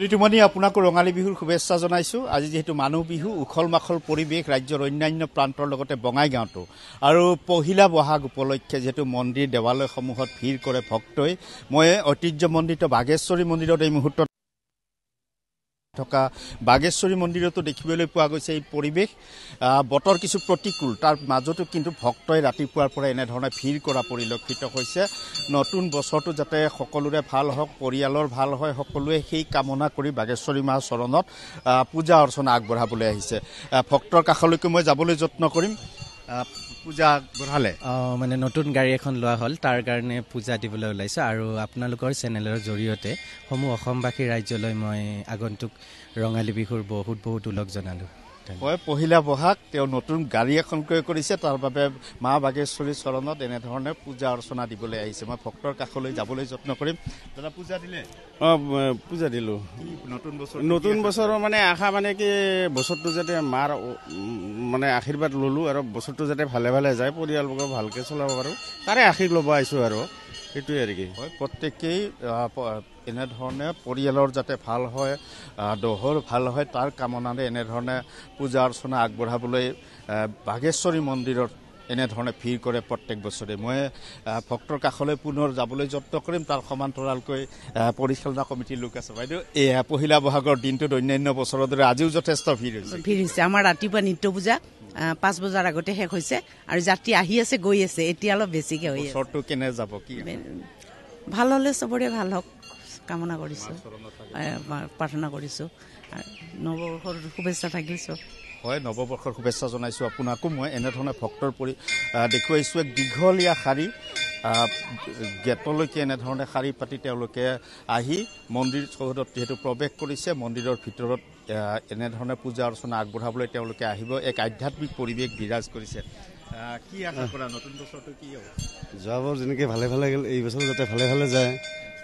ঋতুমণি আপোনাক ৰঙালী বিহুৰ শুভেচ্ছা জনাইছোঁ। আজি যিহেতু মানুহ বিহু উখল মাখল পৰিৱেশ ৰাজ্যৰ অন্যান্য প্ৰান্তৰ লগতে বঙাইগাঁৱতো আৰু পহিলা বহাগ উপলক্ষে যিহেতু মন্দিৰ দেৱালয়সমূহত ভিৰ কৰে ভক্তই, মই ঐতিহ্যমণ্ডিত বাগেশ্বৰী মন্দিৰত এই মুহূৰ্তত থকা বাগেশ্বৰী মন্দিৰতো দেখিবলৈ পোৱা গৈছে এই পৰিৱেশ। বতৰ কিছু প্ৰতিকূল, তাৰ মাজতো কিন্তু ভক্তই ৰাতিপুৱাৰ পৰা এনেধৰণে ভিৰ কৰা পৰিলক্ষিত হৈছে। নতুন বছৰটো যাতে সকলোৰে ভাল হওক, পৰিয়ালৰ ভাল হয়, সকলোৱে সেই কামনা কৰি বাগেশ্বৰী মাৰ চৰণত পূজা অৰ্চনা আগবঢ়াবলৈ আহিছে। ভক্তৰ কাষলৈকে মই যাবলৈ যত্ন কৰিম। পূজা আগবঢ়ালে মানে নতুন গাড়ী এখন লোৱা হ'ল, তাৰ কাৰণে পূজা দিবলৈ ওলাইছোঁ আৰু আপোনালোকৰ চেনেলৰ জৰিয়তে সমূহ অসমবাসী ৰাজ্যলৈ মই আগন্তুক ৰঙালী বিহুৰ বহুত বহুত ওলগ জনালোঁ। হয়, পহিলা বহাগ তেওঁ নতুন গাড়ী এখন ক্ৰয় কৰিছে, তাৰ বাবে মা বাগেশ্বৰীৰ চৰণত এনেধৰণে পূজা অৰ্চনা দিবলৈ আহিছে। মই ভক্তৰ কাষলৈ যাবলৈ যত্ন কৰিম। দাদা পূজা দিলে? পূজা দিলোঁ। নতুন বছৰৰ মানে আশা মানে কি বছৰটো যাতে মাৰ মানে আশীৰ্বাদ ল'লোঁ আৰু বছৰটো যাতে ভালে ভালে যায়, পৰিয়ালবোৰক ভালকৈ চলাব পাৰোঁ, তাৰে আশীৰ্বাদ ল'ব আহিছোঁ আৰু সেইটোৱে আৰু কি। হয়, প্ৰত্যেকেই এনেধৰণে পৰিয়ালৰ যাতে ভাল হয়, দহৰ ভাল হয়, তাৰ কামনাৰে এনেধৰণে পূজা অৰ্চনা আগবঢ়াবলৈ বাগেশ্বৰী মন্দিৰত এনেধৰণে ভিৰ কৰে প্ৰত্যেক বছৰে। মই ভক্তৰ কাষলৈ পুনৰ যাবলৈ যত্ন কৰিম। তাৰ সমান্তৰালকৈ পৰিচালনা কমিটিৰ লোক আছে। বাইদেউ, এই পহিলা বহাগৰ দিনটোত অন্যান্য বছৰৰ দৰে আজিও যথেষ্ট ভিৰ হৈছে। আমাৰ ৰাতিপুৱা নিত্য পূজা 5 বজাৰ আগতে শেষ হৈছে আৰু যাত্ৰী আহি আছে গৈ আছে, এতিয়া অলপ বেছিকে হৈ আছে। বছৰটো কেনে যাব, কি ভাল হ'লে চবৰে ভাল হওক কামনা কৰিছোঁ, প্ৰাৰ্থনা কৰিছোঁ, নৱবৰ্ষৰ শুভেচ্ছা থাকিছোঁ। হয়, নৱবৰ্ষৰ শুভেচ্ছা জনাইছোঁ আপোনাকো। মই এনেধৰণে ভক্তৰ দেখুৱাইছোঁ এক দীঘলীয়া শাৰী, গেটলৈকে এনেধৰণে শাৰী পাতি তেওঁলোকে আহি মন্দিৰ চৌহদত যিহেতু প্ৰৱেশ কৰিছে, মন্দিৰৰ ভিতৰত এনেধৰণে পূজা অৰ্চনা আগবঢ়াবলৈ তেওঁলোকে আহিব। এক আধ্যাত্মিক পৰিৱেশ বিৰাজ কৰিছে। কি আশা কৰা নতুন বছৰটো কি হ'ব? যোৱাবাৰ যেনেকৈ ভালে ভালে গ'ল, এই বছৰ যাতে ভালে ভালে যায়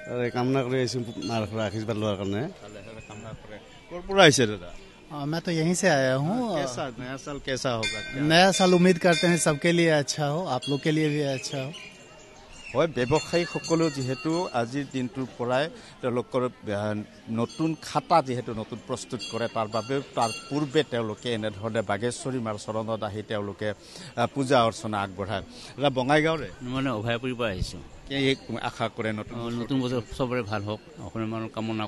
তাৰে কামনা কৰি আহিছোঁ, মাৰ আশীৰ্বাদ লোৱাৰ কাৰণে। কামনা কৰে। ক'ৰ পৰা আহিছে দাদা? मैं तो यहीं से आया हूँ। नया साल कैसा होगा? नया साल उम्मीद करते हैं सबके लिए अच्छा हो, आप लोग के लिए भी अच्छा हो। হয়, ব্যৱসায়ীসকলেও যিহেতু আজিৰ দিনটোৰ পৰাই তেওঁলোকৰ নতুন খাতা যিহেতু নতুন প্ৰস্তুত কৰে, তাৰ বাবে তাৰ পূৰ্বে তেওঁলোকে এনেধৰণে বাগেশ্বৰী মাৰ চৰণত আহি তেওঁলোকে পূজা অৰ্চনা আগবঢ়ায়। দাদা বঙাইগাঁৱৰে? মানে অভয়াপুৰীৰ পৰা আহিছোঁ। আশা কৰে নতুন বছৰ চবৰে ভাল হওক, অসমীয়া মানুহৰ কামনা